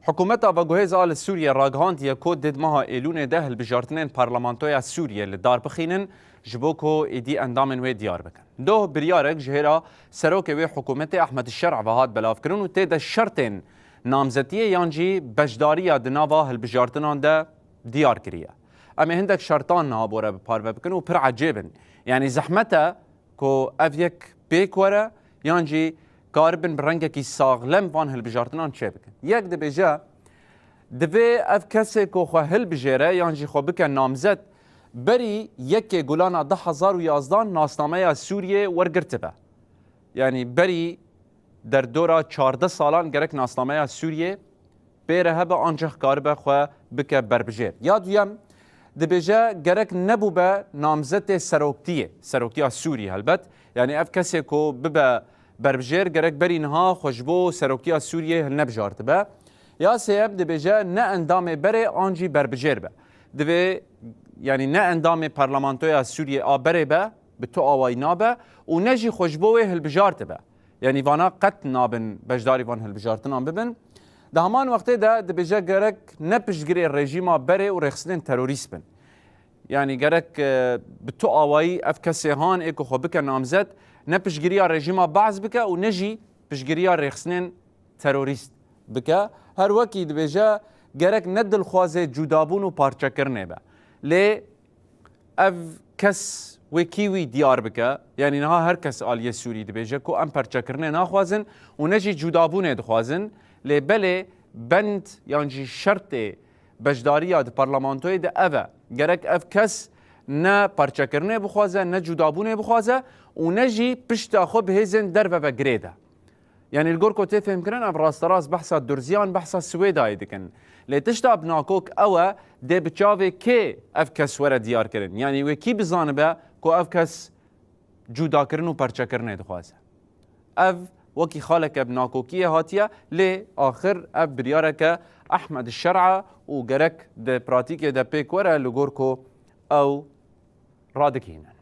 حکومت آواگوهز آل سوریه راگهاندیه که دید ماها ایلون ده هلبجارتنین پارلمانتویا سوریه لدار بخینن جبو که ایدی اندامن وی دیار بکن. دو بریارک جهرا سروک وی حکومت احمد الشرع و هاد بلاف کرن و تید شرطین نامزدیه یانجی بجداری دناوا هلبجارتنان ده دیار کریه. اما هندک شرطان نابوره بپار بکن و پر عجیبن. یعنی زحمته که اف یک بیکوره یانجی کاربن برنگکی ساغلم وان هلبجارتنان چه بکن. یک دبیجه دوی اف کسی که خو هلبجاره یانجی خو بکن نامزد بری یک گلانا 10,011 ناسنامه سوریه ورگرته به. یعنی بری در دورا 14 سالان گرک ناسنامه سوریه بیره هبه آنجه کاربه خو بکن بربجیر. یادویم دبیجه گرک نبو به نامزد سروکتیه سوریه هلبت. یعنی اف کسی که ببه بربجیر گرک بری نها خوشبو سروکتیه سوریه هل نبجارت به. یا سیب دبیجه نه اندام بره آنجی بربجیر به. دوی یعنی نه اندام پارلمانتوی سوریه آبره به تو آوای نابه و نجی خوشبوه هلبجارت به. یعنی وانا قط نابن بجداری وان هلبجارتنان ببن. ده همان وقتی ده دبیجه گرک نپشگری رژیما بره و رخصنین تروریست بن. یعنی گرک به تو آوایی اف کسی هان ایکو خو بکن نامزد نپشگری رژیما بعض بکه و نجی پشگری رخصنین تروریست بکه. هر وکی دبیجه گرک ندل خوازه جدابون و پارچه کرنه به. لی اف کس وکیوی دیار بکه یعنی نها هر کس آلیه سوری دبیجه که ام پارچه کرنه نخوازن و نجی جدابونه دخوازن لی بله بند یعنی شرط بجداری د پارلمانتوی ده اوه گرک اف کس نه پارچه کرنه بخوازه نه جدابونه بخوازه و نجی پشت خو بهزن در و گریده. یعنی الگور کو تفهم کرن اف راست راست بحثا درزیان بحثا سویدای دکن لی تشتا بناکوک اوه ده بچاوه که اف کس وره دیار کرن یعنی وکی بزانه به که اف کس جدا کرن و پرچه کرنه دخوازه اف وکی خالک بناکوکیه هاتیه لی آخر اف بریاره که احمد الشرع و گرک ده پراتیک ده پیک وره لگور کو او رادکینه